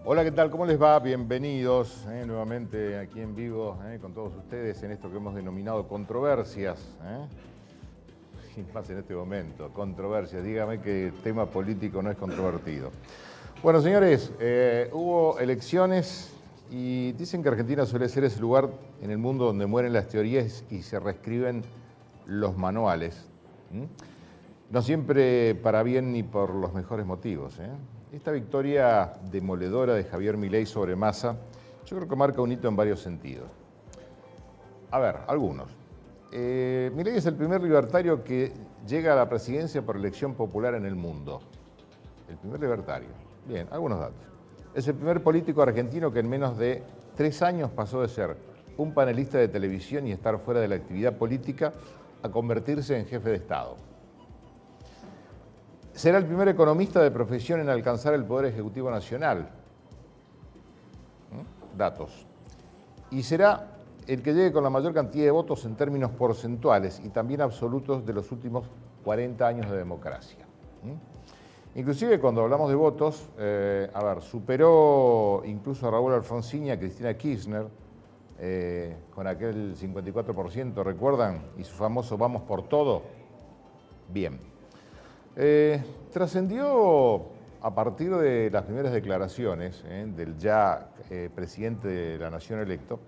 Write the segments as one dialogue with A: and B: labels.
A: Hola, ¿qué tal? ¿Cómo les va? Bienvenidos nuevamente aquí en vivo con todos ustedes en esto que hemos denominado controversias. Y más en este momento, controversias. Dígame que tema político no es controvertido. Bueno, señores, hubo elecciones y dicen que Argentina suele ser ese lugar en el mundo donde mueren las teorías y se reescriben los manuales. No siempre para bien ni por los mejores motivos. Esta victoria demoledora de Javier Milei sobre Massa, yo creo que marca un hito en varios sentidos. A ver, algunos. Milei es el primer libertario que llega a la presidencia por elección popular en el mundo. El primer libertario. Bien, algunos datos. Es el primer político argentino que en menos de 3 años pasó de ser un panelista de televisión y estar fuera de la actividad política a convertirse en jefe de Estado. Será el primer economista de profesión en alcanzar el Poder Ejecutivo Nacional. Datos. Y será el que llegue con la mayor cantidad de votos en términos porcentuales y también absolutos de los últimos 40 años de democracia. Inclusive cuando hablamos de votos, superó incluso a Raúl Alfonsín y a Cristina Kirchner con aquel 54%, ¿recuerdan? Y su famoso "vamos por todo". Bien. Trascendió a partir de las primeras declaraciones del ya presidente de la Nación electo,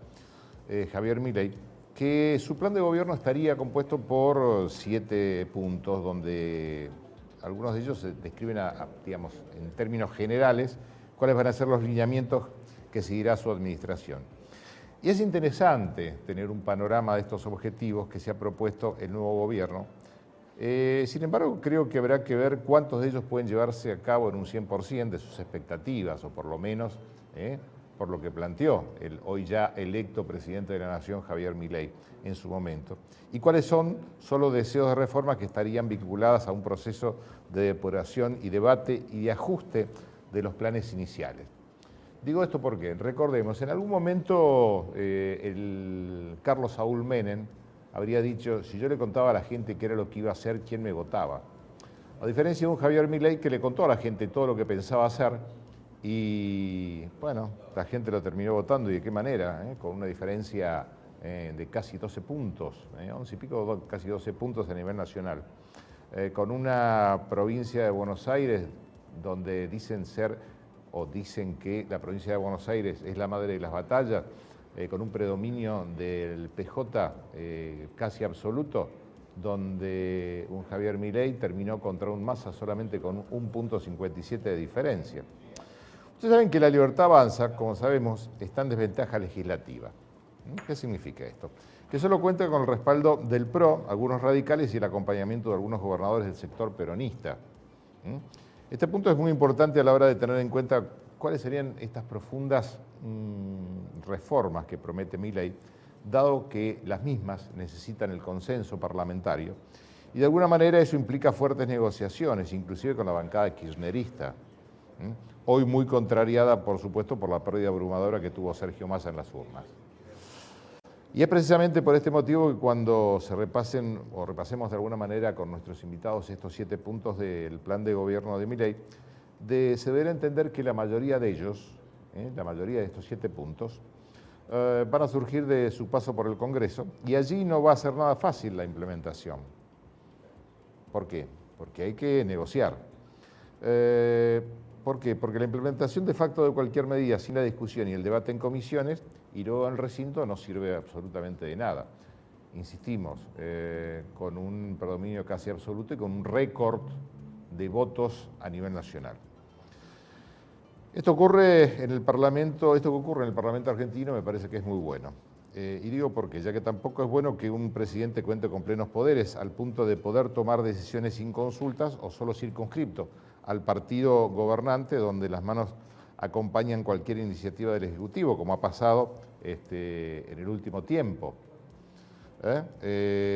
A: Javier Milei, que su plan de gobierno estaría compuesto por 7 puntos, donde algunos de ellos se describen, digamos, en términos generales, cuáles van a ser los lineamientos que seguirá su administración. Y es interesante tener un panorama de estos objetivos que se ha propuesto el nuevo gobierno. Sin embargo, creo que habrá que ver cuántos de ellos pueden llevarse a cabo en un 100% de sus expectativas, o por lo menos por lo que planteó el hoy ya electo presidente de la Nación, Javier Milei, en su momento. Y cuáles son solo deseos de reforma que estarían vinculadas a un proceso de depuración y debate y de ajuste de los planes iniciales. Digo esto porque, recordemos, en algún momento el Carlos Saúl Menem habría dicho: si yo le contaba a la gente qué era lo que iba a hacer, ¿quién me votaba? A diferencia de un Javier Milei que le contó a la gente todo lo que pensaba hacer y, bueno, la gente lo terminó votando, y de qué manera, con una diferencia de casi 12 puntos, 11 y pico, casi 12 puntos a nivel nacional, con una provincia de Buenos Aires donde dicen que la provincia de Buenos Aires es la madre de las batallas, con un predominio del PJ casi absoluto, donde un Javier Milei terminó contra un Massa solamente con 1,57 de diferencia. Ustedes saben que la Libertad Avanza, como sabemos, está en desventaja legislativa. ¿Qué significa esto? Que solo cuenta con el respaldo del PRO, algunos radicales y el acompañamiento de algunos gobernadores del sector peronista. Este punto es muy importante a la hora de tener en cuenta cuáles serían estas profundas reformas que promete Milei, dado que las mismas necesitan el consenso parlamentario, y de alguna manera eso implica fuertes negociaciones, inclusive con la bancada kirchnerista, hoy muy contrariada, por supuesto, por la pérdida abrumadora que tuvo Sergio Massa en las urnas. Y es precisamente por este motivo que cuando se repasemos de alguna manera con nuestros invitados estos 7 puntos del plan de gobierno de Milei, se deberá entender que la mayoría de ellos, la mayoría de estos 7 puntos, van a surgir de su paso por el Congreso, y allí no va a ser nada fácil la implementación. ¿Por qué? Porque hay que negociar. ¿Por qué? Porque la implementación de facto de cualquier medida sin la discusión y el debate en comisiones y luego en el recinto no sirve absolutamente de nada. Insistimos, con un predominio casi absoluto y con un récord de votos a nivel nacional. Esto que ocurre en el Parlamento argentino me parece que es muy bueno. Y digo porque, ya que tampoco es bueno que un presidente cuente con plenos poderes al punto de poder tomar decisiones sin consultas o solo circunscripto al partido gobernante, donde las manos acompañan cualquier iniciativa del Ejecutivo, como ha pasado en el último tiempo.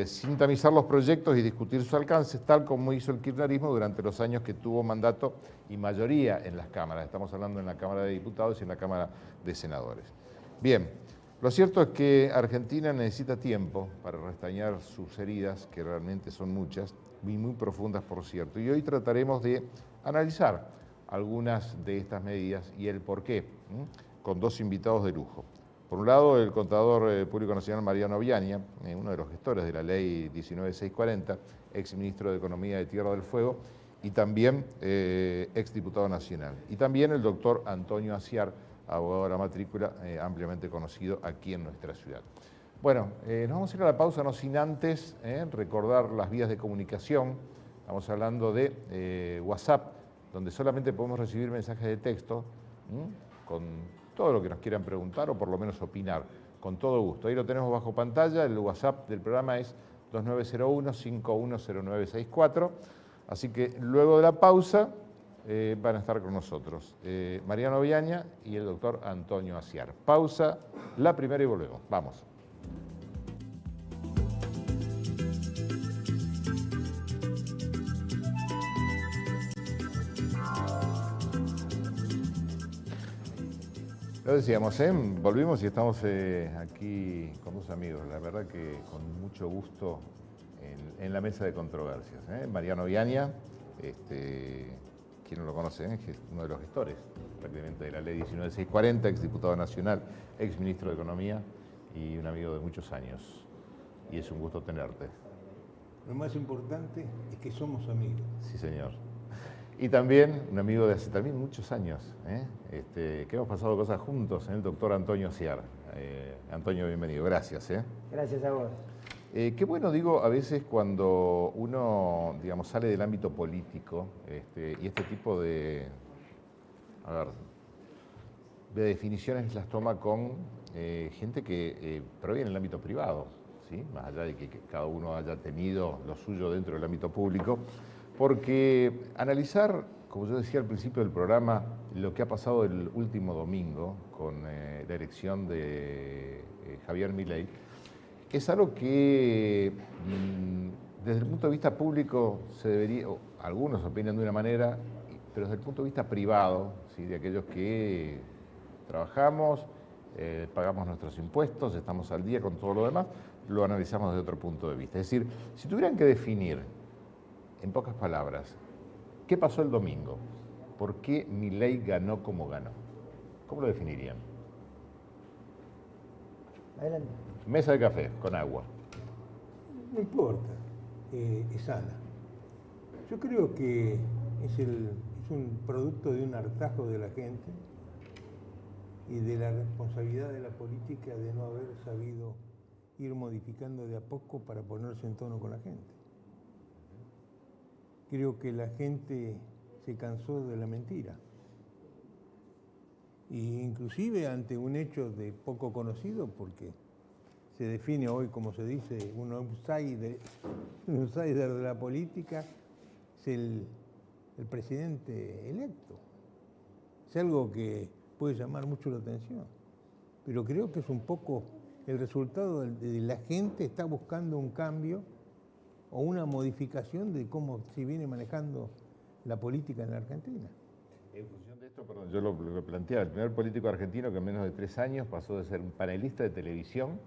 A: Sin tamizar los proyectos y discutir sus alcances, tal como hizo el kirchnerismo durante los años que tuvo mandato y mayoría en las cámaras. Estamos hablando en la Cámara de Diputados y en la Cámara de Senadores. Bien, lo cierto es que Argentina necesita tiempo para restañar sus heridas, que realmente son muchas, y muy profundas, por cierto. Y hoy trataremos de analizar algunas de estas medidas y el porqué, con dos invitados de lujo. Por un lado, el contador público nacional Mariano Viania, uno de los gestores de la ley 19640, ex ministro de Economía de Tierra del Fuego y también ex diputado nacional. Y también el doctor Antonio Aciar, abogado de la matrícula, ampliamente conocido aquí en nuestra ciudad. Bueno, nos vamos a ir a la pausa, no sin antes recordar las vías de comunicación. Estamos hablando de WhatsApp, donde solamente podemos recibir mensajes de texto con todo lo que nos quieran preguntar o por lo menos opinar, con todo gusto. Ahí lo tenemos bajo pantalla, el WhatsApp del programa es 2901-510964, así que luego de la pausa van a estar con nosotros Mariano Viania y el doctor Antonio Aciar. Pausa, la primera y volvemos. Vamos. Lo decíamos, volvimos y estamos aquí con dos amigos, la verdad que con mucho gusto en la mesa de controversias. Mariano Viania, quien no lo conoce, es uno de los gestores prácticamente de la ley 19640, ex diputado nacional, ex ministro de Economía y un amigo de muchos años. Y es un gusto tenerte.
B: Lo más importante es que somos amigos.
A: Sí, señor. Y también un amigo de hace también muchos años, que hemos pasado cosas juntos, el doctor Antonio Aciar. Antonio, bienvenido, gracias.
C: Gracias a vos.
A: Qué bueno, digo, a veces cuando uno, digamos, sale del ámbito político y este tipo de definiciones las toma con gente que proviene del ámbito privado, ¿sí? Más allá de que cada uno haya tenido lo suyo dentro del ámbito público. Porque analizar, como yo decía al principio del programa, lo que ha pasado el último domingo con la elección de Javier Milei, es algo que desde el punto de vista público se debería, algunos opinan de una manera, pero desde el punto de vista privado, ¿sí? De aquellos que trabajamos, pagamos nuestros impuestos, estamos al día con todo lo demás, lo analizamos desde otro punto de vista. Es decir, si tuvieran que definir en pocas palabras, ¿qué pasó el domingo? ¿Por qué Milei ganó como ganó? ¿Cómo lo definirían?
C: Adelante.
A: Mesa de café, con agua.
B: No importa, es sana. Yo creo que es un producto de un hartazgo de la gente y de la responsabilidad de la política de no haber sabido ir modificando de a poco para ponerse en tono con la gente. Creo que la gente se cansó de la mentira. Y inclusive ante un hecho de poco conocido, porque se define hoy, como se dice, un outsider de la política, es el presidente electo. Es algo que puede llamar mucho la atención. Pero creo que es un poco el resultado de la gente está buscando un cambio o una modificación de cómo se viene manejando la política en la Argentina.
A: En función de esto, perdón, yo lo planteaba, el primer político argentino que en menos de 3 años pasó de ser un panelista de televisión,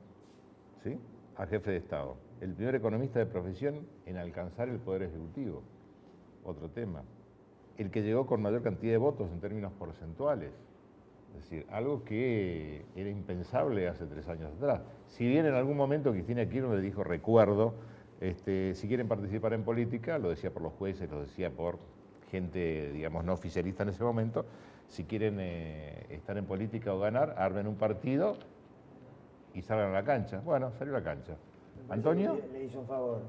A: ¿sí?, a jefe de Estado. El primer economista de profesión en alcanzar el poder ejecutivo. Otro tema. El que llegó con mayor cantidad de votos en términos porcentuales. Es decir, algo que era impensable hace 3 años atrás. Si bien en algún momento Cristina Kirchner le dijo, recuerdo, si quieren participar en política, lo decía por los jueces, lo decía por gente, digamos, no oficialista en ese momento, si quieren estar en política o ganar, armen un partido y salgan a la cancha. Bueno, salió a la cancha. ¿Antonio?
C: Le hizo un favor.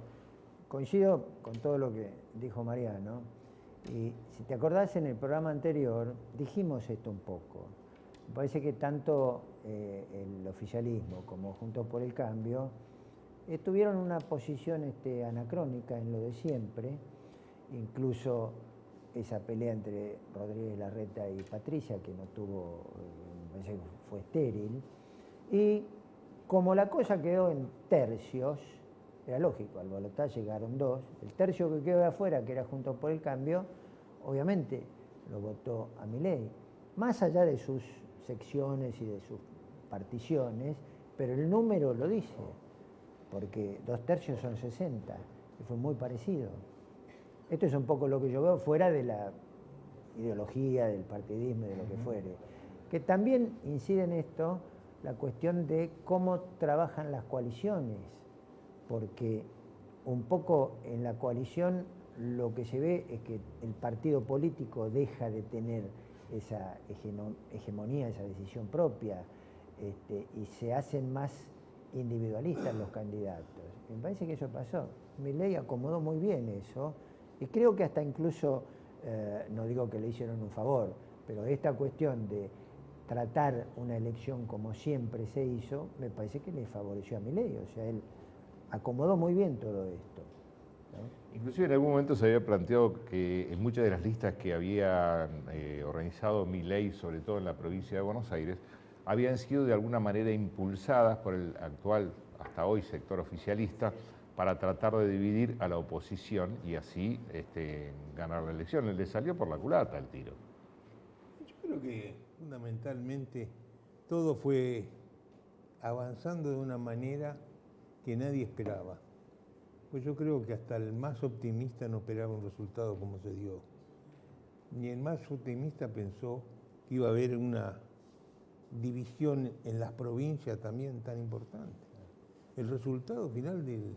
C: Coincido con todo lo que dijo Mariano. Y si te acordás, en el programa anterior dijimos esto un poco. Me parece que tanto el oficialismo como Juntos por el Cambio tuvieron una posición anacrónica en lo de siempre. Incluso esa pelea entre Rodríguez Larreta y Patricia, que no tuvo, me parece que fue estéril. Y como la cosa quedó en tercios, era lógico, al balotaje llegaron 2, el tercio que quedó de afuera, que era Juntos por el Cambio, obviamente lo votó a Milei, más allá de sus secciones y de sus particiones, pero el número lo dice, porque 2/3 son 60, y fue muy parecido. Esto es un poco lo que yo veo fuera de la ideología, del partidismo, de lo que fuere. Que también incide en esto la cuestión de cómo trabajan las coaliciones, porque un poco en la coalición lo que se ve es que el partido político deja de tener esa hegemonía, esa decisión propia, y se hacen más individualistas los candidatos. Me parece que eso pasó. Milei acomodó muy bien eso, y creo que hasta incluso, no digo que le hicieron un favor, pero esta cuestión de tratar una elección como siempre se hizo, me parece que le favoreció a Milei, o sea, él acomodó muy bien todo esto, ¿no?
A: Inclusive en algún momento se había planteado que en muchas de las listas que había organizado Milei, sobre todo en la provincia de Buenos Aires, habían sido de alguna manera impulsadas por el actual, hasta hoy, sector oficialista, para tratar de dividir a la oposición y así ganar la elección. Le salió por la culata el tiro.
B: Yo creo que fundamentalmente todo fue avanzando de una manera que nadie esperaba. Pues yo creo que hasta el más optimista no esperaba un resultado como se dio. Ni el más optimista pensó que iba a haber una división en las provincias también tan importante. El resultado final del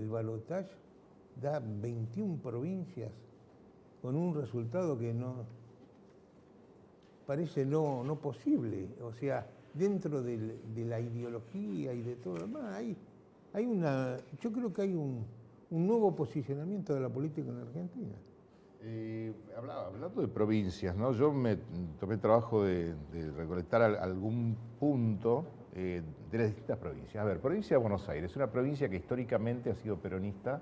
B: balotaje da 21 provincias con un resultado que no parece no posible. O sea, dentro de la ideología y de todo lo demás, yo creo que hay un nuevo posicionamiento de la política en Argentina.
A: Hablando de provincias, ¿no? Yo me tomé el trabajo de recolectar algún punto de las distintas provincias. A ver, provincia de Buenos Aires, una provincia que históricamente ha sido peronista,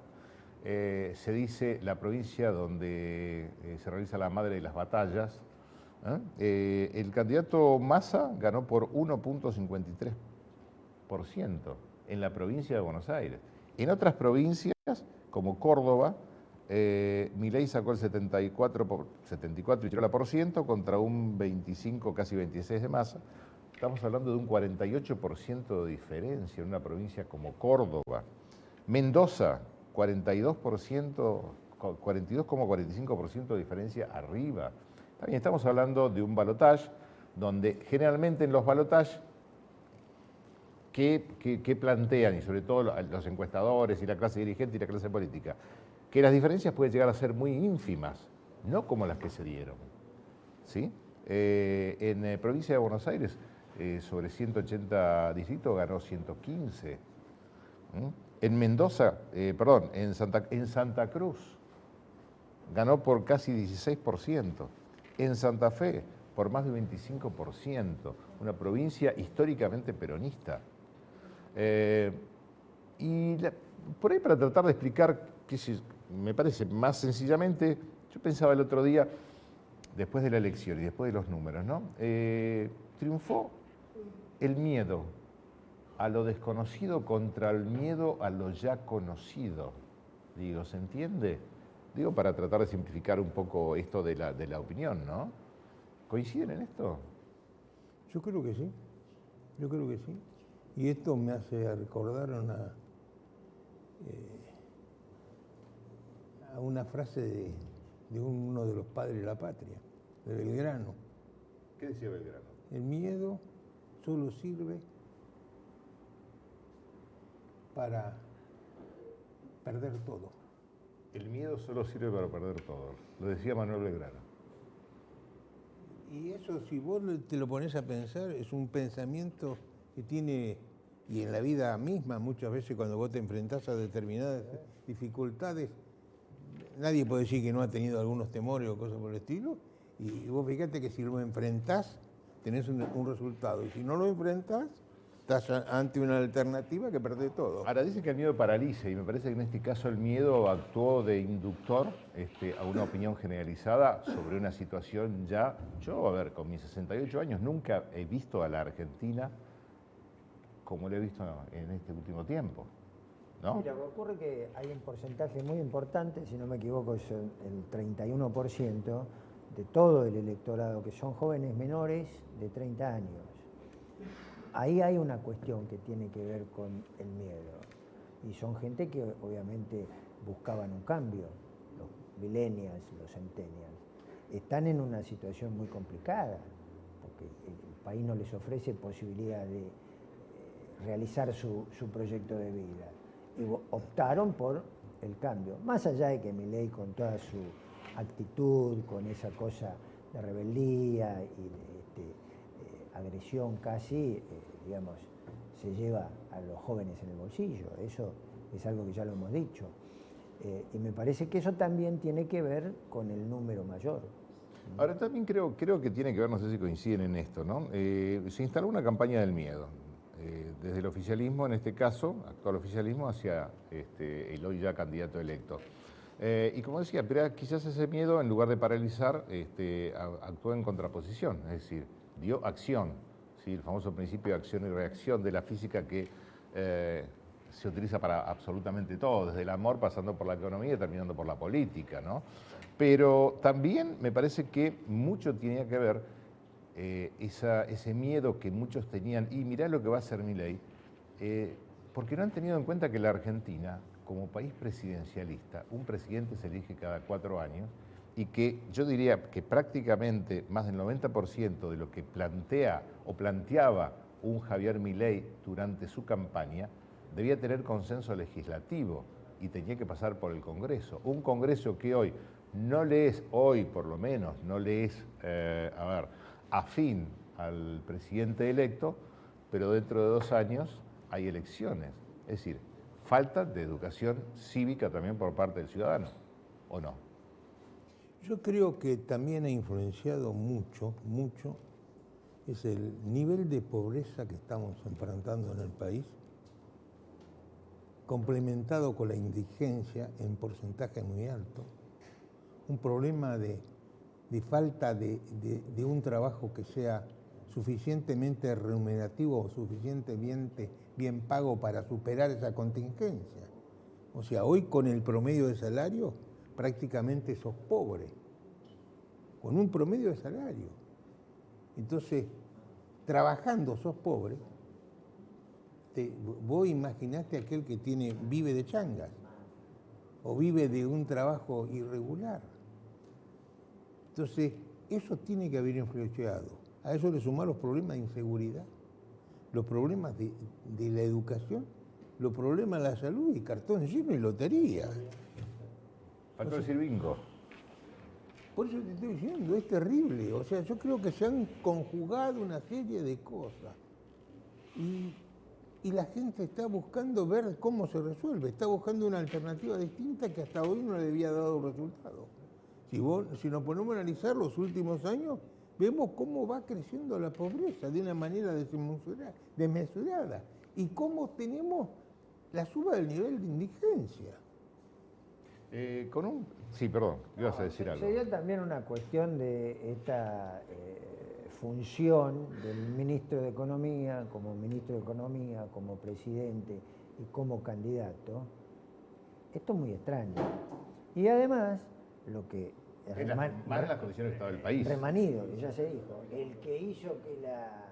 A: se dice la provincia donde se realiza la madre de las batallas. El candidato Massa ganó por 1.53% en la provincia de Buenos Aires. En otras provincias, como Córdoba, Milei sacó el 74% contra un 25, casi 26% de Massa. Estamos hablando de un 48% de diferencia en una provincia como Córdoba. Mendoza, 42,45% de diferencia arriba. También estamos hablando de un balotaje donde generalmente en los balotajes ¿qué plantean, y sobre todo los encuestadores y la clase dirigente y la clase política? Que las diferencias pueden llegar a ser muy ínfimas, no como las que se dieron, ¿sí? En provincia de Buenos Aires, sobre 180 distritos ganó 115. En Mendoza, en Santa Cruz, ganó por casi 16%. En Santa Fe, por más de 25%. Una provincia históricamente peronista. Por ahí, para tratar de explicar, me parece más sencillamente, yo pensaba el otro día, después de la elección y después de los números, ¿no? Triunfó el miedo a lo desconocido contra el miedo a lo ya conocido. Digo, ¿se entiende? Digo, para tratar de simplificar un poco esto de la opinión, ¿no? ¿Coinciden en esto?
B: Yo creo que sí, Y esto me hace recordar a una frase de uno de los padres de la patria, de Belgrano.
A: ¿Qué decía Belgrano?
B: El miedo solo sirve para perder todo.
A: El miedo solo sirve para perder todo, lo decía Manuel Belgrano.
B: Y eso, si vos te lo pones a pensar, es un pensamiento que tiene, y en la vida misma, muchas veces cuando vos te enfrentás a determinadas dificultades, nadie puede decir que no ha tenido algunos temores o cosas por el estilo, y vos fíjate que si lo enfrentás, tenés un resultado, y si no lo enfrentás, estás ante una alternativa que perdés todo.
A: Ahora dicen que el miedo paraliza y me parece que en este caso el miedo actuó de inductor a una opinión generalizada sobre una situación ya. Yo, a ver, con mis 68 años nunca he visto a la Argentina como lo he visto en este último tiempo, ¿no?
C: Mira, ocurre que hay un porcentaje muy importante, si no me equivoco es el 31% de todo el electorado que son jóvenes menores de 30 años. Ahí hay una cuestión que tiene que ver con el miedo. Y son gente que obviamente buscaban un cambio, los millennials, los centennials. Están en una situación muy complicada, porque el país no les ofrece posibilidad de realizar su proyecto de vida. Y optaron por el cambio. Más allá de que Milei, con toda su actitud, con esa cosa de rebeldía y de agresión casi, digamos, se lleva a los jóvenes en el bolsillo. Eso es algo que ya lo hemos dicho. Y me parece que eso también tiene que ver con el número mayor.
A: Ahora también creo que tiene que ver, no sé si coinciden en esto, ¿no? Se instaló una campaña del miedo, desde el oficialismo, en este caso, actual oficialismo, hacia el hoy ya candidato electo. Y como decía, pero quizás ese miedo, en lugar de paralizar, actuó en contraposición, es decir, dio acción, ¿sí? El famoso principio de acción y reacción de la física que se utiliza para absolutamente todo, desde el amor pasando por la economía y terminando por la política, ¿no? Pero también me parece que mucho tenía que ver ese miedo que muchos tenían, y mirá lo que va a hacer Milei, porque no han tenido en cuenta que la Argentina, como país presidencialista, un presidente se elige cada 4 años, y que yo diría que prácticamente más del 90% de lo que plantea o planteaba un Javier Milei durante su campaña debía tener consenso legislativo y tenía que pasar por el Congreso. Un Congreso que hoy no le es, hoy por lo menos, no le es, afín al presidente electo, pero dentro de 2 años hay elecciones. Es decir, falta de educación cívica también por parte del ciudadano, ¿o no?
B: Yo creo que también ha influenciado mucho es el nivel de pobreza que estamos enfrentando en el país, complementado con la indigencia en porcentaje muy alto, un problema de falta de un trabajo que sea suficientemente remunerativo o suficientemente bien pago para superar esa contingencia. O sea, hoy con el promedio de salario prácticamente sos pobre, con un promedio de salario. Entonces, trabajando sos pobre, vos imaginate aquel que vive de changas o vive de un trabajo irregular. Entonces, eso tiene que haber influenciado. A eso le sumar los problemas de inseguridad, los problemas de la educación, los problemas de la salud y cartón lleno y lotería.
A: Faltó decir bingo.
B: Por eso te estoy diciendo, es terrible. O sea, yo creo que se han conjugado una serie de cosas. Y la gente está buscando ver cómo se resuelve. Está buscando una alternativa distinta que hasta hoy no le había dado resultado. Si nos ponemos a analizar los últimos años, vemos cómo va creciendo la pobreza de una manera desmesurada. Y cómo tenemos la suba del nivel de indigencia.
A: Sí, perdón, ibas a decir algo.
C: Se dio también una cuestión de esta función del ministro de Economía, como presidente y como candidato. Esto es muy extraño. Y además, lo que...
A: Más en las condiciones que estaba el país.
C: Remanido, que ya se dijo, el que hizo que la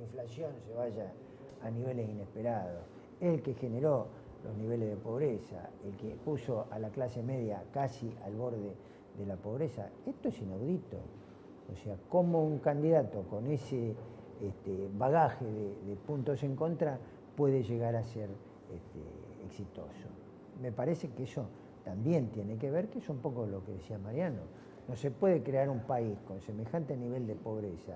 C: inflación se vaya a niveles inesperados, el que generó los niveles de pobreza, el que puso a la clase media casi al borde de la pobreza. Esto es inaudito. O sea, cómo un candidato con ese bagaje de puntos en contra puede llegar a ser exitoso. Me parece que eso también tiene que ver, que es un poco lo que decía Mariano. No se puede crear un país con semejante nivel de pobreza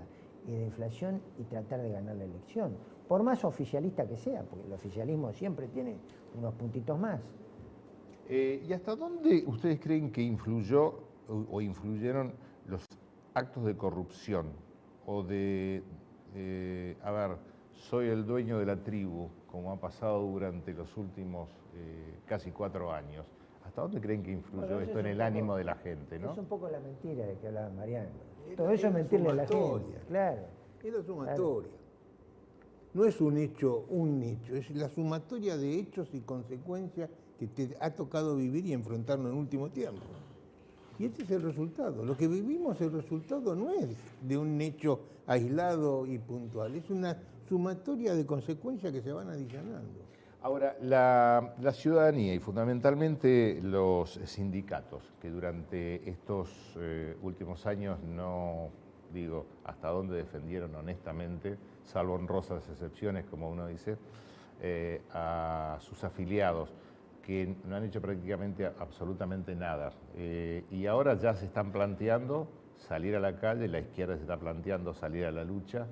C: y de inflación y tratar de ganar la elección, por más oficialista que sea, porque el oficialismo siempre tiene unos puntitos más.
A: ¿Y hasta dónde ustedes creen que influyó o influyeron los actos de corrupción o soy el dueño de la tribu, como ha pasado durante los últimos casi 4 años. ¿Hasta dónde creen que influyó esto en el ánimo de la gente, no?
C: Es un poco la mentira de que hablaba Mariano. Todo eso es mentirle a la gente. Claro.
B: Es la sumatoria. No es un hecho, es la sumatoria de hechos y consecuencias que te ha tocado vivir y enfrentar en el último tiempo. Y este es el resultado. Lo que vivimos, el resultado no es de un hecho aislado y puntual, es una sumatoria de consecuencias que se van adicionando.
A: Ahora, la ciudadanía y fundamentalmente los sindicatos, que durante estos últimos años no digo hasta dónde defendieron honestamente, salvo honrosas excepciones, como uno dice, a sus afiliados, que no han hecho prácticamente absolutamente nada. Y ahora ya se están planteando salir a la calle, la izquierda se está planteando salir a la lucha.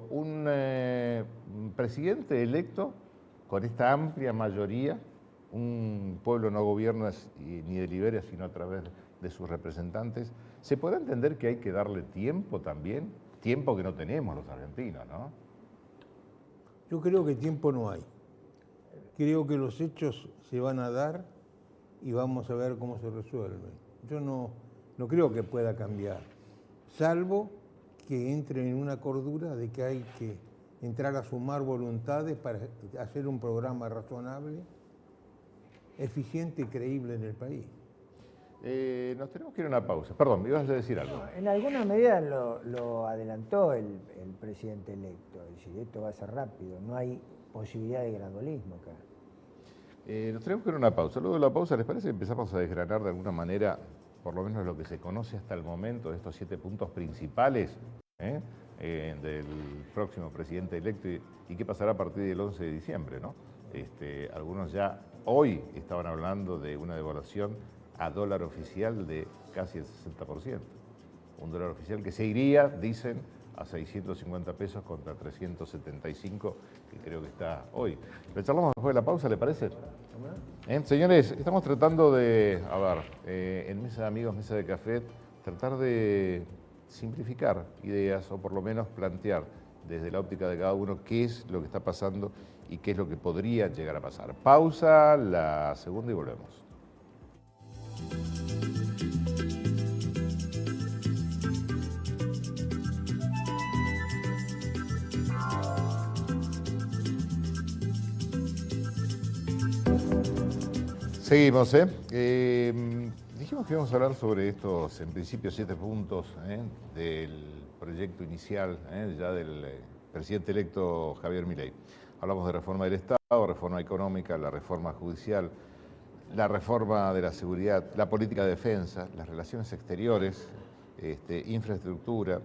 A: Un presidente electo con esta amplia mayoría, un pueblo no gobierna ni delibera sino a través de sus representantes, ¿se podrá entender que hay que darle tiempo también? Tiempo que no tenemos los argentinos, ¿no?
B: Yo creo que tiempo no hay. Creo que los hechos se van a dar y vamos a ver cómo se resuelven. Yo no creo que pueda cambiar, salvo que entre en una cordura de que hay que entrar a sumar voluntades para hacer un programa razonable, eficiente y creíble en el país.
A: Nos tenemos que ir a una pausa. Perdón, me ibas a decir algo.
C: En alguna medida lo adelantó el presidente electo. Es decir, esto va a ser rápido, no hay posibilidad de gradualismo acá.
A: Nos tenemos que ir a una pausa. Luego de la pausa, ¿les parece que empezamos a desgranar de alguna manera, por lo menos lo que se conoce hasta el momento, de estos 7 puntos principales del próximo presidente electo y qué pasará a partir del 11 de diciembre, ¿no? Algunos ya hoy estaban hablando de una devaluación a dólar oficial de casi el 60%. Un dólar oficial que se iría, dicen, a 650 pesos contra 375, que creo que está hoy. Lo charlamos después de la pausa, ¿le parece? Señores, estamos tratando de, en mesa de amigos, mesa de café, tratar de simplificar ideas o por lo menos plantear desde la óptica de cada uno qué es lo que está pasando y qué es lo que podría llegar a pasar. Pausa, la segunda y volvemos. Seguimos, dijimos que íbamos a hablar sobre estos, en principio, 7 puntos del proyecto inicial ya del presidente electo Javier Milei. Hablamos de reforma del Estado, reforma económica, la reforma judicial, la reforma de la seguridad, la política de defensa, las relaciones exteriores, infraestructura.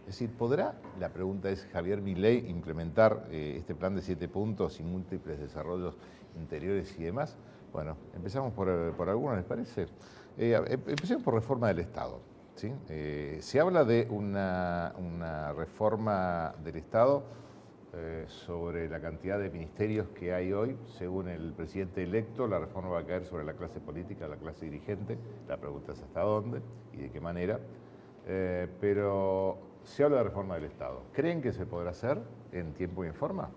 A: Es decir, ¿podrá, la pregunta es, Javier Milei implementar este plan de 7 puntos y múltiples desarrollos interiores y demás? Bueno, empezamos por algunos, ¿les parece? Empecemos por reforma del Estado, ¿sí? Se habla de una reforma del Estado sobre la cantidad de ministerios que hay hoy. Según el presidente electo, la reforma va a caer sobre la clase política, la clase dirigente. La pregunta es hasta dónde y de qué manera. Pero se habla de reforma del Estado. ¿Creen que se podrá hacer en tiempo y en forma?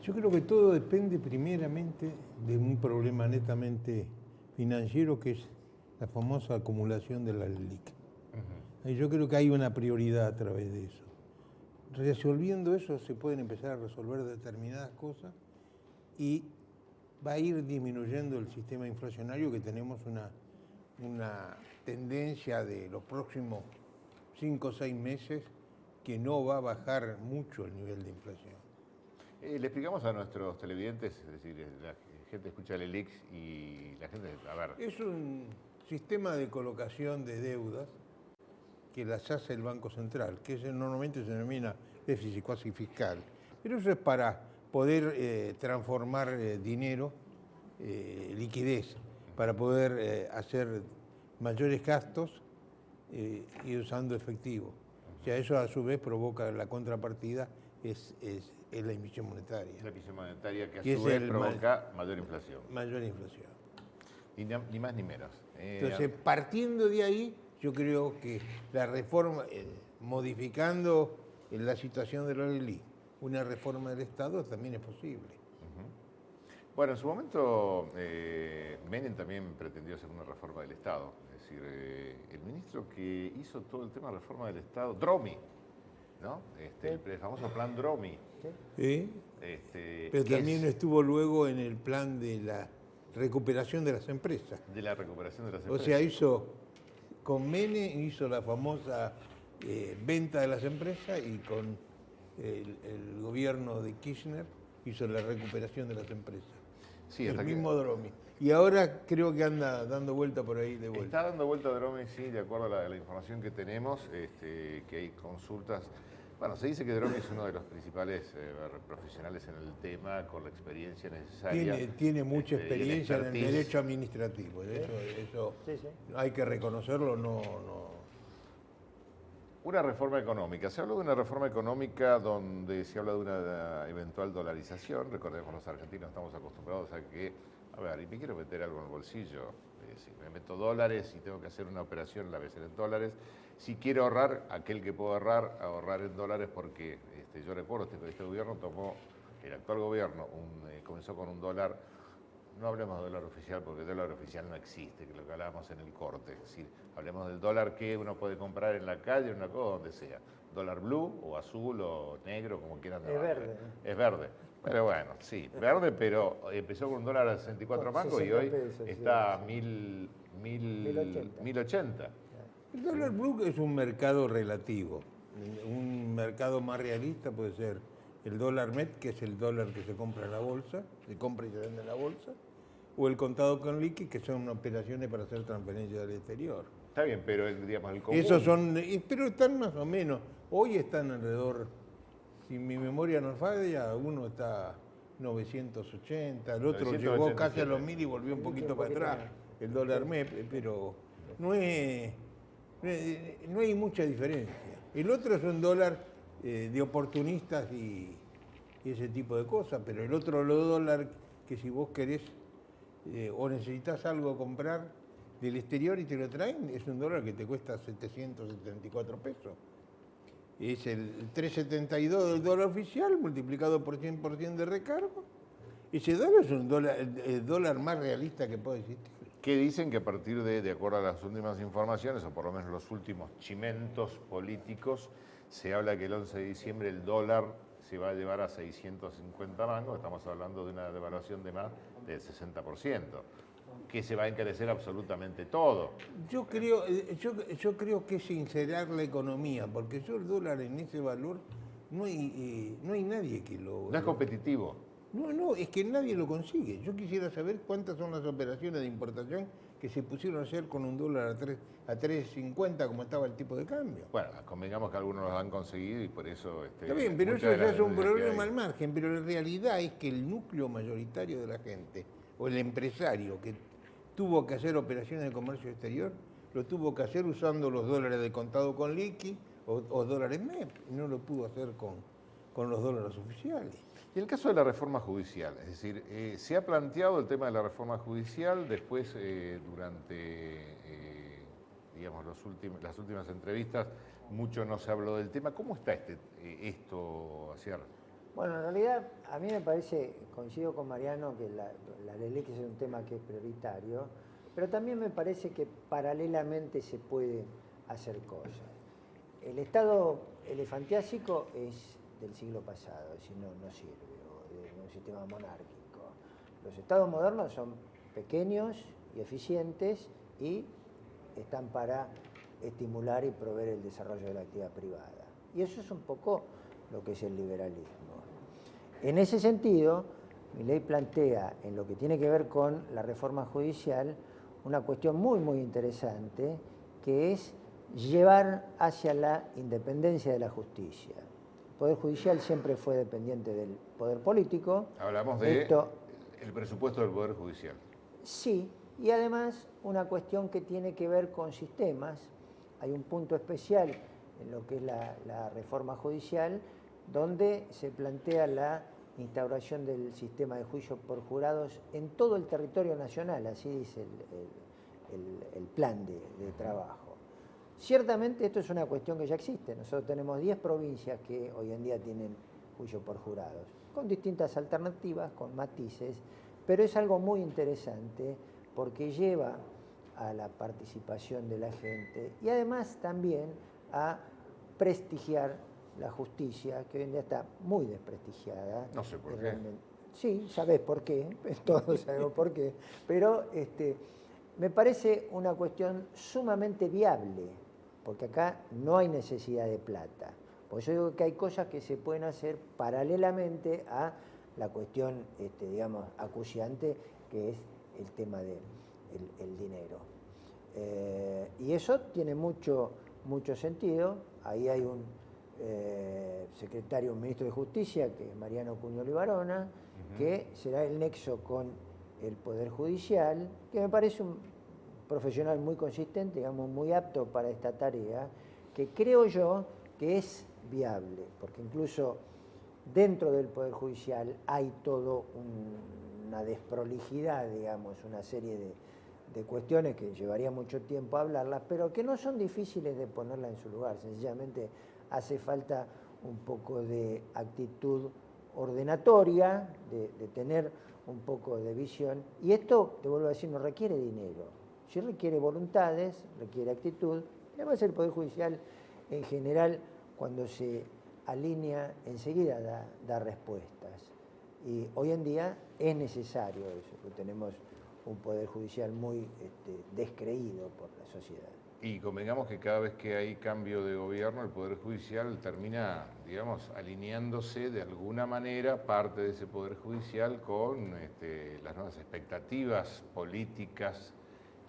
B: Yo creo que todo depende primeramente de un problema netamente financiero, que es la famosa acumulación de la LELIQ. Y yo creo que hay una prioridad a través de eso. Resolviendo eso se pueden empezar a resolver determinadas cosas y va a ir disminuyendo el sistema inflacionario, que tenemos una tendencia de los próximos 5 o 6 meses que no va a bajar mucho el nivel de inflación.
A: Le explicamos a nuestros televidentes, es decir, la gente escucha el ELIX y la gente,
B: Es un sistema de colocación de deudas que las hace el Banco Central, que normalmente se denomina déficit cuasi fiscal. Pero eso es para poder transformar dinero, liquidez, para poder hacer mayores gastos y usando efectivo. O sea, eso a su vez provoca la contrapartida, es la emisión monetaria.
A: La emisión monetaria que a su vez provoca mayor inflación.
B: Mayor inflación.
A: Ni más ni menos.
B: Entonces, partiendo de ahí, yo creo que la reforma, modificando en la situación de la ley, una reforma del Estado también es posible.
A: Bueno, en su momento Menem también pretendió hacer una reforma del Estado. Es decir, el ministro que hizo todo el tema de reforma del Estado, Dromi, ¿no? El famoso plan Dromi.
B: ¿Sí? Pero también estuvo luego en el plan de la recuperación de las empresas.
A: De la recuperación de las
B: O
A: empresas.
B: sea, con Menem hizo la famosa venta de las empresas y con el gobierno de Kirchner hizo la recuperación de las empresas.
A: Sí,
B: el mismo Dromi. Y ahora creo que anda dando vuelta por ahí de vuelta.
A: Está dando vuelta Dromi, sí, de acuerdo a la información que tenemos, que hay consultas. Bueno, se dice que Dromi es uno de los principales profesionales en el tema, con la experiencia necesaria.
B: Tiene mucha experiencia en el derecho administrativo. Eso
C: Sí, sí.
B: hay que reconocerlo, no.
A: Una reforma económica. Se habló de una reforma económica donde se habla de una eventual dolarización. Recordemos, los argentinos estamos acostumbrados a que, a ver, y me quiero meter algo en el bolsillo. Si me meto dólares y tengo que hacer una operación, la voy a hacer en dólares. Si quiero ahorrar, aquel que puedo ahorrar en dólares porque yo recuerdo este gobierno tomó, el actual gobierno, comenzó con un dólar. No hablemos de dólar oficial porque el dólar oficial no existe, que es lo que hablábamos en el corte. Es decir, hablemos del dólar que uno puede comprar en la calle, en una cosa, donde sea. Dólar blue o azul o negro, como quieran llamarlo.
C: Es verde.
A: Es verde. Pero bueno, sí, verde, pero empezó con un dólar a 64 mangos y hoy está a 1080.
B: El dólar blue es un mercado relativo. Un mercado más realista puede ser el dólar MEP, que es el dólar que se compra en la bolsa, se compra y se vende en la bolsa, o el contado con liqui, que son operaciones para hacer transferencias del exterior.
A: Está bien, pero digamos el común.
B: Esos son, pero están más o menos, hoy están alrededor, si mi memoria no falla, uno está 980, el otro llegó casi a los 1000 y volvió un poquito para atrás, el dólar MEP, pero no hay mucha diferencia. El otro es un dólar de oportunistas y ese tipo de cosas, pero el otro dólar que si vos querés o necesitas algo comprar del exterior y te lo traen, es un dólar que te cuesta 774 pesos. Es el 3,72 del dólar oficial multiplicado por 100% de recargo. Ese dólar es el dólar más realista que puede existir.
A: Que dicen que a partir de acuerdo a las últimas informaciones, o por lo menos los últimos chimentos políticos, se habla que el 11 de diciembre el dólar se va a llevar a 650 mangos, estamos hablando de una devaluación de más del 60%, que se va a encarecer absolutamente todo.
B: Yo creo que es sincerar la economía, porque yo el dólar en ese valor no hay nadie que lo...
A: No es competitivo.
B: No, es que nadie lo consigue. Yo quisiera saber cuántas son las operaciones de importación que se pusieron a hacer con un dólar a 3.50 como estaba el tipo de cambio.
A: Bueno, convengamos que algunos los han conseguido y por eso...
B: Está bien, pero eso ya es un problema al margen, pero la realidad es que el núcleo mayoritario de la gente, o el empresario que tuvo que hacer operaciones de comercio exterior, lo tuvo que hacer usando los dólares de contado con liqui o dólares MEP, no lo pudo hacer con los dólares oficiales.
A: Y el caso de la reforma judicial, es decir, se ha planteado el tema de la reforma judicial, después durante digamos, las últimas entrevistas, mucho no se habló del tema. ¿Cómo está esto, Asier?
C: Bueno, en realidad a mí me parece, coincido con Mariano, que la ley es un tema que es prioritario, pero también me parece que paralelamente se puede hacer cosas. El Estado elefantiásico es del siglo pasado, es decir, no sirve, o de un sistema monárquico. Los estados modernos son pequeños y eficientes y están para estimular y proveer el desarrollo de la actividad privada. Y eso es un poco lo que es el liberalismo. En ese sentido, mi ley plantea, en lo que tiene que ver con la reforma judicial, una cuestión muy, muy interesante, que es llevar hacia la independencia de la justicia. El Poder Judicial siempre fue dependiente del Poder Político.
A: Hablamos de el presupuesto del Poder Judicial.
C: Sí, y además una cuestión que tiene que ver con sistemas. Hay un punto especial en lo que es la reforma judicial, donde se plantea la instauración del sistema de juicio por jurados en todo el territorio nacional, así dice el plan de trabajo. Ciertamente esto es una cuestión que ya existe. Nosotros tenemos 10 provincias que hoy en día tienen juicio por jurados, con distintas alternativas, con matices, pero es algo muy interesante porque lleva a la participación de la gente y además también a prestigiar la justicia, que hoy en día está muy desprestigiada.
A: No sé por qué.
C: Sí, sabés por qué, todos sabemos por qué, pero me parece una cuestión sumamente viable, porque acá no hay necesidad de plata. Por eso digo que hay cosas que se pueden hacer paralelamente a la cuestión, digamos, acuciante, que es el tema del el dinero. Y eso tiene mucho sentido. Ahí hay un secretario, un ministro de Justicia, que es Mariano Cuñoli Barona, que será el nexo con el Poder Judicial, que me parece un profesional muy consistente, digamos, muy apto para esta tarea, que creo yo que es viable, porque incluso dentro del Poder Judicial hay todo una desprolijidad, digamos, una serie de cuestiones que llevaría mucho tiempo hablarlas, pero que no son difíciles de ponerlas en su lugar. Sencillamente hace falta un poco de actitud ordenatoria, de tener un poco de visión. Y esto, te vuelvo a decir, no requiere dinero. Sí requiere voluntades, requiere actitud. Y además el Poder Judicial, en general, cuando se alinea, enseguida da respuestas. Y hoy en día es necesario eso, porque tenemos un Poder Judicial muy descreído por la sociedad.
A: Y convengamos que cada vez que hay cambio de gobierno, el Poder Judicial termina, digamos, alineándose de alguna manera, parte de ese Poder Judicial, con las nuevas expectativas políticas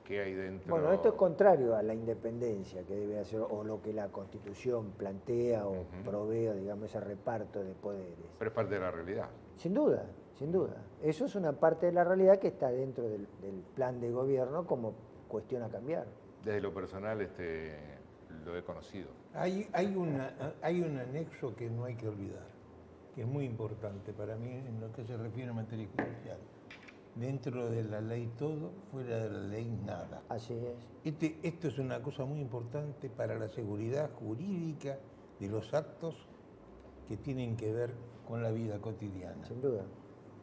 A: que hay dentro.
C: Bueno, esto es contrario a la independencia que debe hacer, o lo que la Constitución plantea o provee, digamos, ese reparto de poderes.
A: Pero es parte de la realidad.
C: Sin duda, sin duda. Eso es una parte de la realidad que está dentro del plan de gobierno como cuestión a cambiar.
A: Desde lo personal lo he conocido.
B: Hay un anexo que no hay que olvidar, que es muy importante para mí en lo que se refiere a materia judicial. Dentro de la ley todo, fuera de la ley nada.
C: Así es.
B: Esto es una cosa muy importante para la seguridad jurídica de los actos que tienen que ver con la vida cotidiana.
C: Sin duda.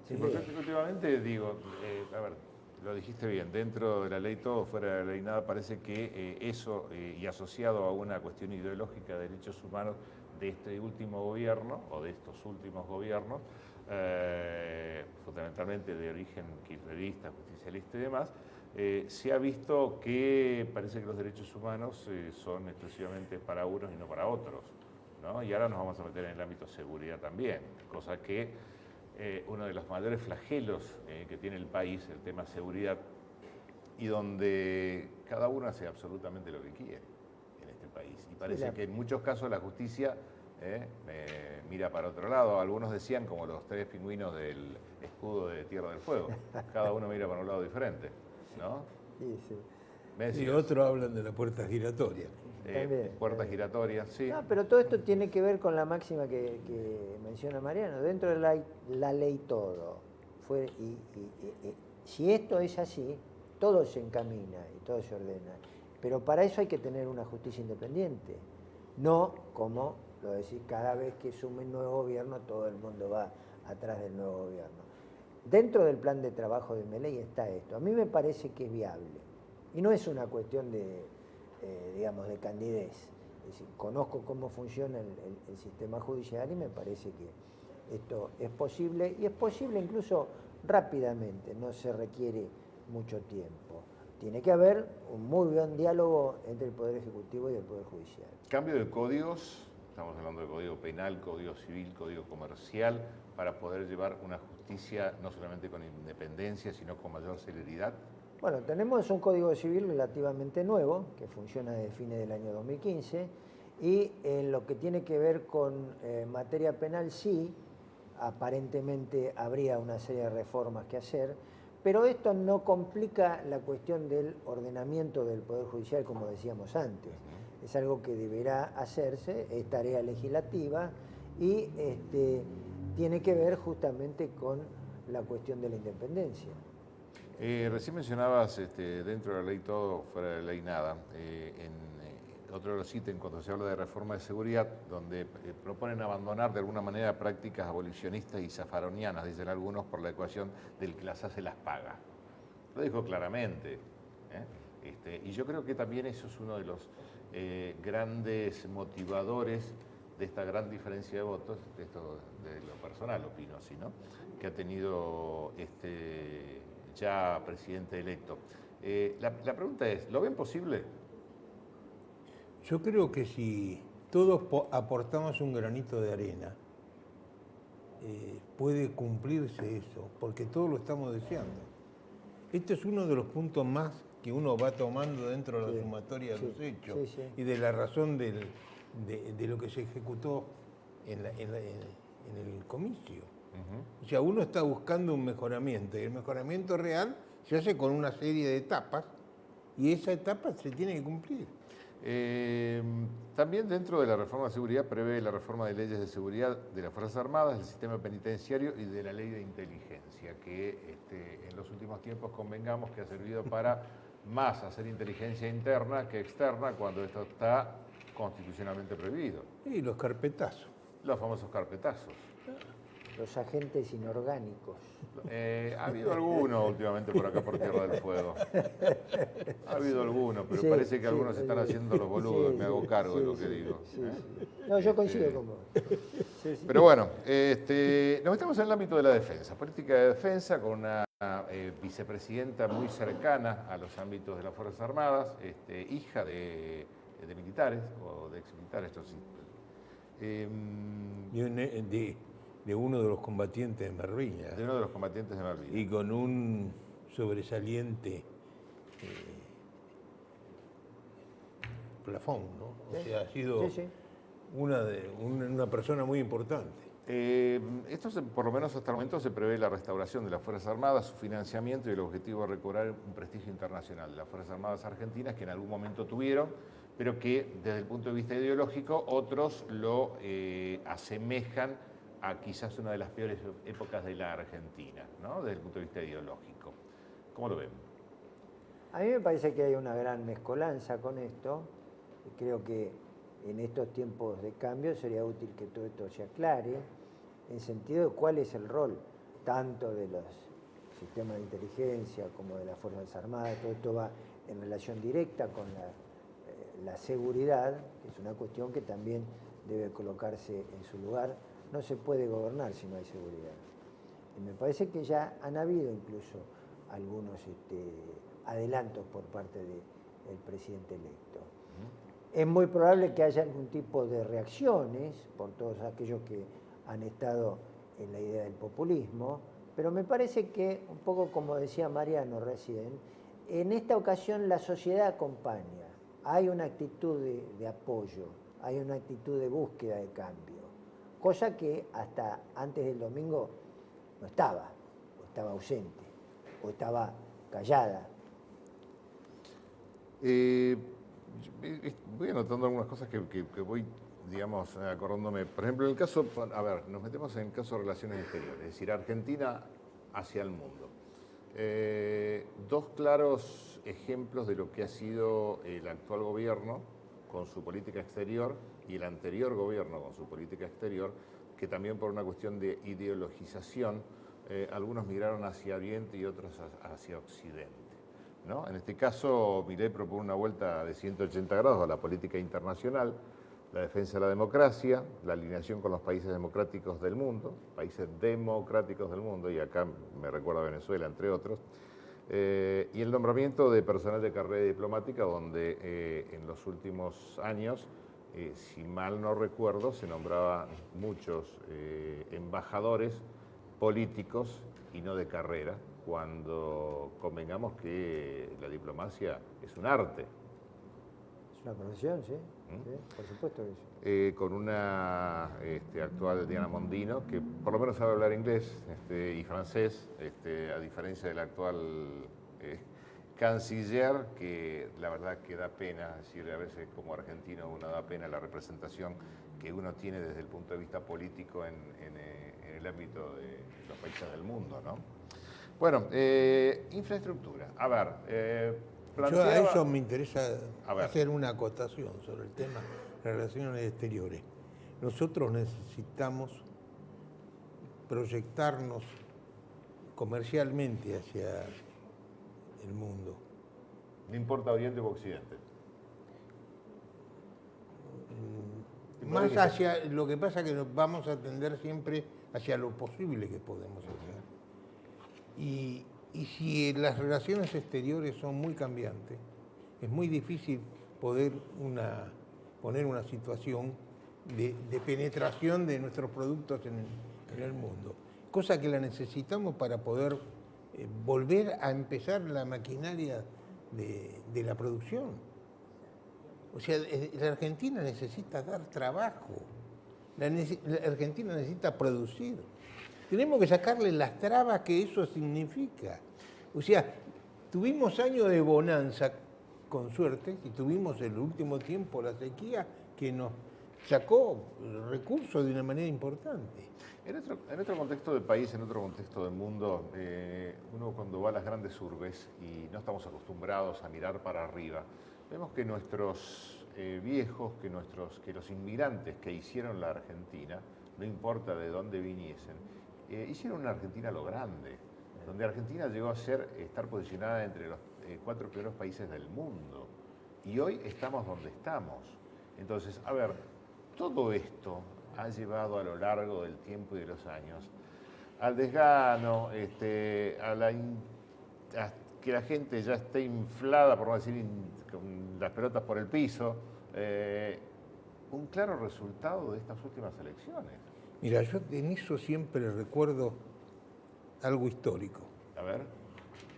A: Sí, porque últimamente digo, a ver, lo dijiste bien, dentro de la ley todo, fuera de la ley nada, parece que eso, y asociado a una cuestión ideológica de derechos humanos de este último gobierno, o de estos últimos gobiernos, fundamentalmente de origen kirchnerista, justicialista y demás, se ha visto que parece que los derechos humanos son exclusivamente para unos y no para otros, ¿no? Y ahora nos vamos a meter en el ámbito seguridad también, cosa que uno de los mayores flagelos que tiene el país, el tema seguridad, y donde cada uno hace absolutamente lo que quiere en este país. Y parece que en muchos casos la justicia mira para otro lado. Algunos decían como los tres pingüinos del escudo de Tierra del Fuego. Cada uno mira para un lado diferente, ¿no?
C: Sí, sí.
B: Y otros hablan de la puerta giratoria.
A: Puertas giratorias, sí.
C: No, pero todo esto tiene que ver con la máxima que menciona Mariano. Dentro de la ley todo. Si esto es así, todo se encamina y todo se ordena. Pero para eso hay que tener una justicia independiente. No como, lo decís, cada vez que sume un nuevo gobierno, todo el mundo va atrás del nuevo gobierno. Dentro del plan de trabajo de Milei está esto. A mí me parece que es viable. Y no es una cuestión digamos, de candidez. Es decir, conozco cómo funciona el sistema judicial y me parece que esto es posible, y es posible incluso rápidamente, no se requiere mucho tiempo. Tiene que haber un muy buen diálogo entre el Poder Ejecutivo y el Poder Judicial.
A: Cambio de códigos, estamos hablando de código penal, código civil, código comercial, para poder llevar una justicia no solamente con independencia, sino con mayor celeridad.
C: Bueno, tenemos un Código Civil relativamente nuevo, que funciona desde fines del año 2015, y en lo que tiene que ver con materia penal sí, aparentemente habría una serie de reformas que hacer, pero esto no complica la cuestión del ordenamiento del Poder Judicial, como decíamos antes. Es algo que deberá hacerse, es tarea legislativa, y tiene que ver justamente con la cuestión de la independencia.
A: Recién mencionabas dentro de la ley todo, fuera de la ley nada. otro de los ítems cuando se habla de reforma de seguridad, donde proponen abandonar de alguna manera prácticas abolicionistas y zafaronianas, dicen algunos, por la ecuación del que las hace las paga. Lo dijo claramente. Y yo creo que también eso es uno de los grandes motivadores de esta gran diferencia de votos, de esto de lo personal opino así, ¿no? Que ha tenido ya presidente electo. La pregunta es, ¿lo ven posible?
B: Yo creo que si todos aportamos un granito de arena, puede cumplirse eso, porque todos lo estamos deseando. Este es uno de los puntos más que uno va tomando dentro de la sumatoria de los hechos y de la razón de lo que se ejecutó en el comicio. O sea, uno está buscando un mejoramiento y el mejoramiento real se hace con una serie de etapas y esa etapa se tiene que cumplir.
A: También dentro de la reforma de seguridad prevé la reforma de leyes de seguridad de las Fuerzas Armadas, del sistema penitenciario y de la ley de inteligencia, que en los últimos tiempos convengamos que ha servido para más hacer inteligencia interna que externa cuando esto está constitucionalmente prohibido.
B: Y los carpetazos.
A: Los famosos carpetazos.
C: Los agentes inorgánicos.
A: Ha habido algunos últimamente por acá por Tierra del Fuego. Ha habido algunos, pero
C: Sí,
A: parece que
C: sí,
A: algunos están haciendo los boludos,
C: sí,
A: me hago cargo de lo que
C: sí,
A: digo.
C: sí. No, yo coincido con vos. Sí.
A: Pero bueno, nos metemos en el ámbito de la defensa, política de defensa con una vicepresidenta muy cercana a los ámbitos de las Fuerzas Armadas, hija de militares o de exmilitares, esto sí.
B: De uno de los combatientes de Malvinas.
A: De uno de los combatientes de Malvinas.
B: Y con un sobresaliente plafón, ¿no? O sea, ha sido una persona muy importante.
A: Por lo menos hasta el momento se prevé la restauración de las Fuerzas Armadas, su financiamiento y el objetivo de recobrar un prestigio internacional de las Fuerzas Armadas argentinas que en algún momento tuvieron, pero que desde el punto de vista ideológico otros lo asemejan a quizás una de las peores épocas de la Argentina, ¿no? Desde el punto de vista ideológico. ¿Cómo lo ven?
C: A mí me parece que hay una gran mezcolanza con esto y creo que en estos tiempos de cambio sería útil que todo esto se aclare en sentido de cuál es el rol tanto de los sistemas de inteligencia como de las Fuerzas Armadas. Todo esto va en relación directa con la seguridad, que es una cuestión que también debe colocarse en su lugar. No se puede gobernar si no hay seguridad. Y me parece que ya han habido incluso algunos adelantos por parte del presidente electo. Es muy probable que haya algún tipo de reacciones por todos aquellos que han estado en la idea del populismo, pero me parece que, un poco como decía Mariano recién, en esta ocasión la sociedad acompaña. Hay una actitud de apoyo, hay una actitud de búsqueda de cambio, cosa que hasta antes del domingo no estaba, o estaba ausente, o estaba callada.
A: Voy anotando algunas cosas que voy, digamos, acordándome. Por ejemplo, en el caso, a ver, nos metemos en el caso de relaciones exteriores, es decir, Argentina hacia el mundo. Dos claros ejemplos de lo que ha sido el actual gobierno con su política exterior y el anterior gobierno con su política exterior, que también por una cuestión de ideologización, algunos migraron hacia Oriente y otros hacia Occidente, ¿no? En este caso, Milei propone una vuelta de 180 grados a la política internacional, la defensa de la democracia, la alineación con los países democráticos del mundo, y acá me recuerda a Venezuela, entre otros, y el nombramiento de personal de carrera diplomática, donde en los últimos años, si mal no recuerdo, se nombraban muchos embajadores políticos y no de carrera, cuando convengamos que la diplomacia es un arte.
C: Es una profesión, sí, sí, por supuesto que sí.
A: Con una actual Diana Mondino, que por lo menos sabe hablar inglés y francés, a diferencia del actual canciller, que la verdad que da pena, es decir, a veces como argentino uno da pena la representación que uno tiene desde el punto de vista político en el ámbito de los países del mundo, ¿no? Bueno, infraestructura. A ver,
B: Yo a eso me interesa
A: A ver.
B: hacer una acotación sobre el tema de relaciones exteriores. Nosotros necesitamos proyectarnos comercialmente hacia el mundo.
A: No importa Oriente o Occidente.
B: Más hacia, lo que pasa es que nos vamos a tender siempre hacia lo posible que podemos hacer. Y si las relaciones exteriores son muy cambiantes, es muy difícil poder poner una situación de penetración de nuestros productos en el mundo. Cosa que la necesitamos para poder volver a empezar la maquinaria de la producción. O sea, la Argentina necesita dar trabajo, la Argentina necesita producir. Tenemos que sacarle las trabas que eso significa. O sea, tuvimos años de bonanza, con suerte, y tuvimos el último tiempo la sequía que nos sacó recursos de una manera importante.
A: En otro contexto del país, en otro contexto del mundo, uno cuando va a las grandes urbes y no estamos acostumbrados a mirar para arriba, vemos que nuestros viejos, que los inmigrantes que hicieron la Argentina, no importa de dónde viniesen, hicieron una Argentina a lo grande, donde Argentina llegó a estar posicionada entre los 4 primeros países del mundo. Y hoy estamos donde estamos. Entonces, a ver, todo esto ha llevado a lo largo del tiempo y de los años al desgano, a que la gente ya esté inflada, por no decir con las pelotas por el piso, un claro resultado de estas últimas elecciones.
B: Mira, yo en eso siempre recuerdo algo histórico.
A: A ver.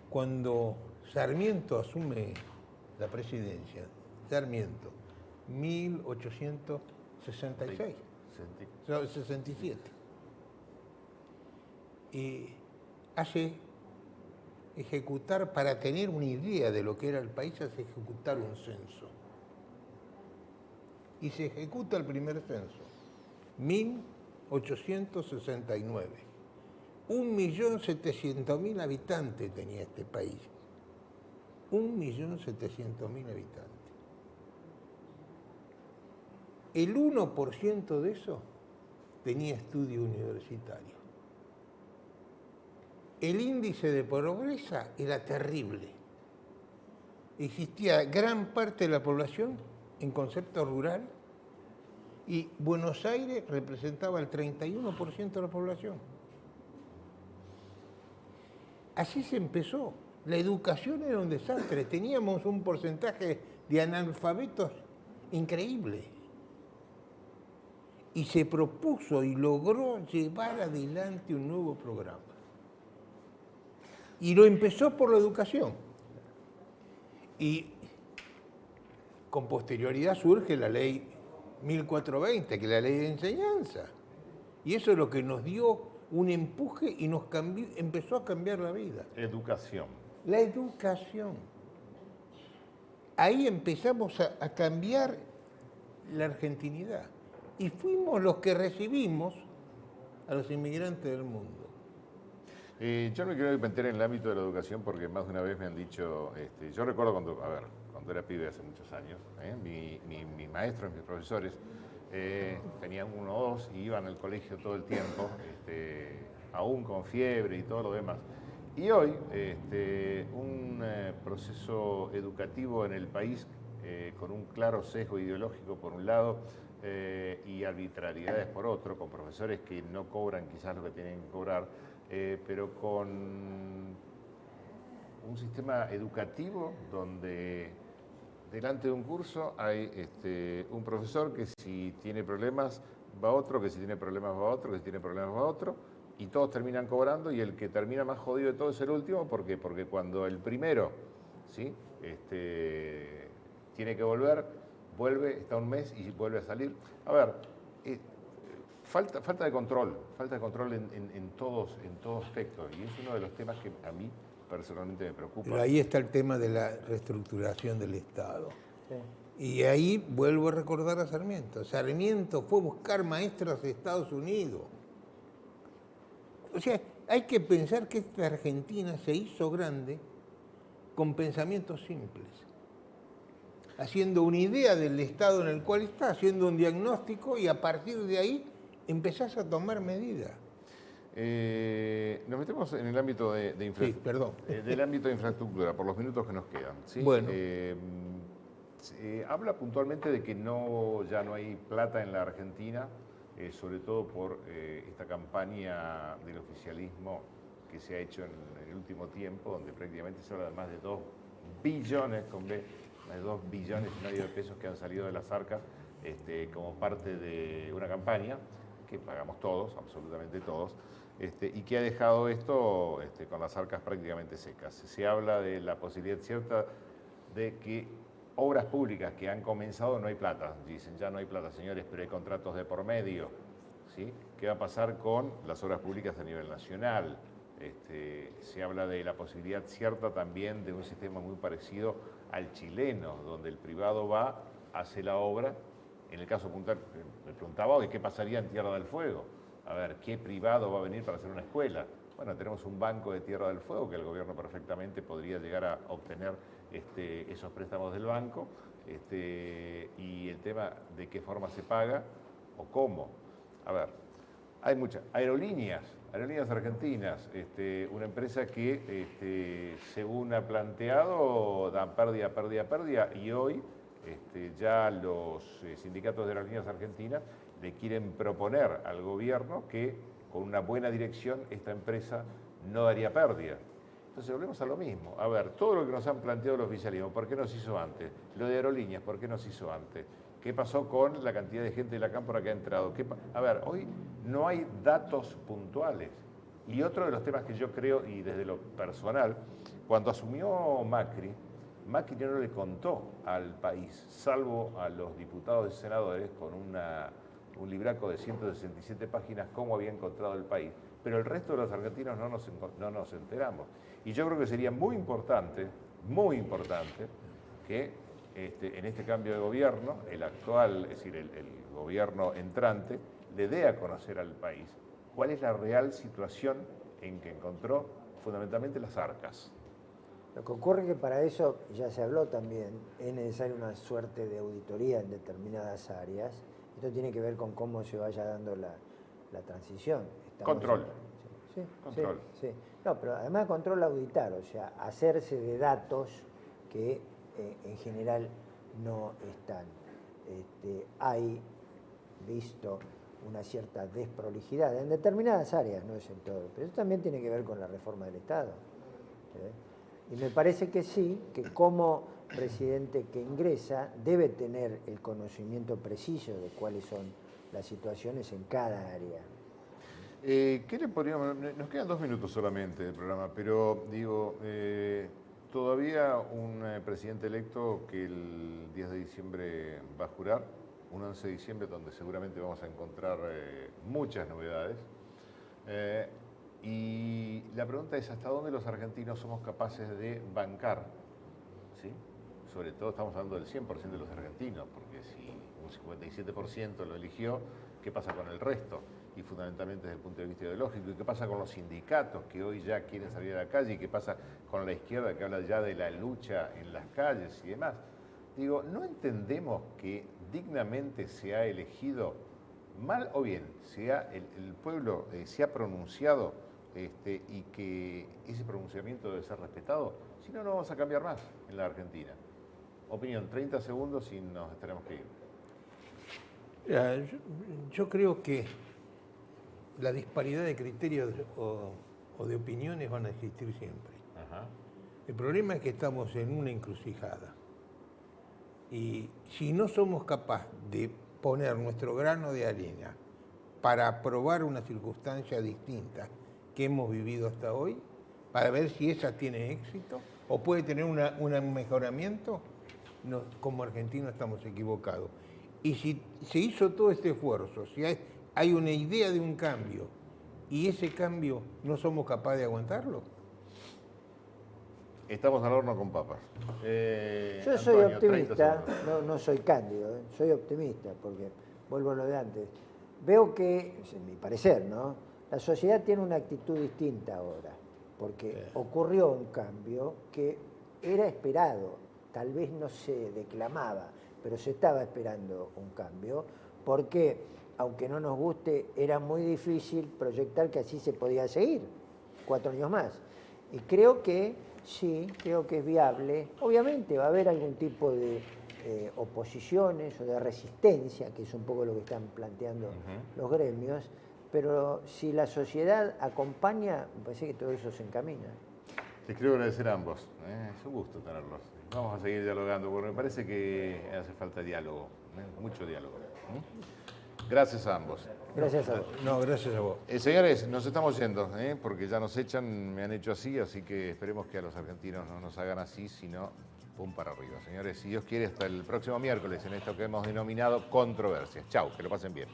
B: Cuando Sarmiento asume la presidencia, 1866, 67, y hace ejecutar, para tener una idea de lo que era el país, hace ejecutar un censo. Y se ejecuta el primer censo, 1869. 1.700.000 habitantes tenía este país. 1.700.000 habitantes. El 1% de eso tenía estudio universitario. El índice de pobreza era terrible. Existía gran parte de la población en concepto rural y Buenos Aires representaba el 31% de la población. Así se empezó. La educación era un desastre. Teníamos un porcentaje de analfabetos increíble. Y se propuso y logró llevar adelante un nuevo programa. Y lo empezó por la educación. Y con posterioridad surge la ley 1420, que es la ley de enseñanza. Y eso es lo que nos dio un empuje y nos cambió, empezó a cambiar la vida.
A: Educación.
B: La educación. Ahí empezamos a cambiar la argentinidad. Y fuimos los que recibimos a los inmigrantes del mundo.
A: Yo no me quiero meter en el ámbito de la educación porque más de una vez me han dicho, yo recuerdo cuando era pibe hace muchos años, mis maestros, mis profesores, tenían 1 o 2 y iban al colegio todo el tiempo, aún con fiebre y todo lo demás. Y hoy, un proceso educativo en el país con un claro sesgo ideológico por un lado y arbitrariedades por otro, con profesores que no cobran quizás lo que tienen que cobrar, pero con un sistema educativo donde delante de un curso hay un profesor que si tiene problemas va a otro, que si tiene problemas va a otro, que si tiene problemas va a otro, y todos terminan cobrando y el que termina más jodido de todo es el último. ¿Por qué? Porque cuando el primero, ¿sí? Tiene que volver, vuelve, está un mes y vuelve a salir. A ver, falta de control en todos aspectos, y es uno de los temas que a mí personalmente me preocupa.
B: Pero ahí está el tema de la reestructuración del Estado.
C: Sí.
B: Y ahí vuelvo a recordar a Sarmiento. Sarmiento fue a buscar maestros de Estados Unidos. O sea, hay que pensar que esta Argentina se hizo grande con pensamientos simples, haciendo una idea del estado en el cual está, haciendo un diagnóstico y a partir de ahí empezás a tomar medidas.
A: Nos metemos en el ámbito de infraestructura.
B: Sí, perdón.
A: Del ámbito de infraestructura, por los minutos que nos quedan. ¿Sí?
B: Bueno.
A: Habla puntualmente de que ya no hay plata en la Argentina, sobre todo por esta campaña del oficialismo que se ha hecho en el último tiempo, donde prácticamente se habla de más de 2 billones, con B, más de 2 billones y medio de pesos que han salido de las arcas como parte de una campaña que pagamos todos, absolutamente todos, y que ha dejado esto con las arcas prácticamente secas. Se habla de la posibilidad cierta de que obras públicas que han comenzado no hay plata. Dicen, ya no hay plata, señores, pero hay contratos de por medio. ¿Sí? ¿Qué va a pasar con las obras públicas a nivel nacional? Se habla de la posibilidad cierta también de un sistema muy parecido al chileno, donde el privado va, hace la obra. En el caso puntual, me preguntaba hoy, ¿qué pasaría en Tierra del Fuego? A ver, ¿qué privado va a venir para hacer una escuela? Bueno, tenemos un banco de Tierra del Fuego que el gobierno perfectamente podría llegar a obtener esos préstamos del banco, y el tema de qué forma se paga o cómo. A ver, hay muchas aerolíneas argentinas, una empresa que según ha planteado dan pérdida, y hoy ya los sindicatos de aerolíneas argentinas le quieren proponer al gobierno que con una buena dirección esta empresa no daría pérdida. Entonces volvemos a lo mismo. A ver, todo lo que nos han planteado los oficialismos, ¿por qué no se hizo antes? Lo de aerolíneas, ¿por qué no se hizo antes? ¿Qué pasó con la cantidad de gente de la cámpora que ha entrado? A ver, hoy no hay datos puntuales. Y otro de los temas que yo creo, y desde lo personal, cuando asumió Macri no le contó al país, salvo a los diputados y senadores, con un libraco de 167 páginas, cómo había encontrado el país. Pero el resto de los argentinos no nos enteramos. Y yo creo que sería muy importante que en este cambio de gobierno, el actual, es decir, el gobierno entrante, le dé a conocer al país cuál es la real situación en que encontró fundamentalmente las arcas.
C: Lo que ocurre es que para eso, ya se habló también, es necesaria una suerte de auditoría en determinadas áreas. Esto tiene que ver con cómo se vaya dando la transición.
A: Control.
C: Sí,
A: Control.
C: sí. No, pero además control auditar, o sea, hacerse de datos que en general no están. Hay visto una cierta desprolijidad en determinadas áreas, no es en todo, pero eso también tiene que ver con la reforma del Estado. Y me parece que sí, que como presidente que ingresa debe tener el conocimiento preciso de cuáles son las situaciones en cada área.
A: ¿Qué le podríamos...? Nos quedan 2 minutos solamente del programa, pero digo, todavía un presidente electo que el 10 de diciembre va a jurar, un 11 de diciembre donde seguramente vamos a encontrar muchas novedades. Y la pregunta es, ¿hasta dónde los argentinos somos capaces de bancar? ¿Sí? Sobre todo estamos hablando del 100% de los argentinos, porque si un 57% lo eligió, ¿qué pasa con el resto? Y fundamentalmente desde el punto de vista ideológico. ¿Y qué pasa con los sindicatos que hoy ya quieren salir a la calle? ¿Y qué pasa con la izquierda que habla ya de la lucha en las calles y demás? Digo, ¿no entendemos que dignamente se ha elegido, mal o bien, el pueblo se ha pronunciado y que ese pronunciamiento debe ser respetado? Si no, no vamos a cambiar más en la Argentina. Opinión, 30 segundos y nos tenemos que ir.
B: Yo creo que la disparidad de criterios o de opiniones van a existir siempre.
A: Ajá.
B: El problema es que estamos en una encrucijada. Y si no somos capaces de poner nuestro grano de arena para aprobar una circunstancia distinta que hemos vivido hasta hoy, para ver si esa tiene éxito o puede tener un mejoramiento, como argentinos estamos equivocados. Y si se hizo todo este esfuerzo, si hay una idea de un cambio y ese cambio no somos capaces de aguantarlo.
A: Estamos al horno con papas.
C: Yo soy
A: Antonio,
C: optimista, no soy cándido, soy optimista, porque vuelvo a lo de antes. Veo que, en mi parecer, ¿no?, la sociedad tiene una actitud distinta ahora, porque ocurrió un cambio que era esperado, tal vez no se declamaba, pero se estaba esperando un cambio, porque aunque no nos guste, era muy difícil proyectar que así se podía seguir 4 años más. Y creo que sí, creo que es viable. Obviamente va a haber algún tipo de oposiciones o de resistencia, que es un poco lo que están planteando los gremios, pero si la sociedad acompaña, me parece que todo eso se encamina.
A: Les quiero agradecer a ambos. Es un gusto tenerlos. Vamos a seguir dialogando, porque me parece que hace falta diálogo, mucho diálogo. Gracias a ambos.
C: Gracias a vos.
B: No, gracias a vos.
A: Señores, nos estamos yendo, porque ya nos echan, me han hecho así que esperemos que a los argentinos no nos hagan así, sino pum para arriba. Señores, si Dios quiere, hasta el próximo miércoles en esto que hemos denominado Controversias. Chau, que lo pasen bien.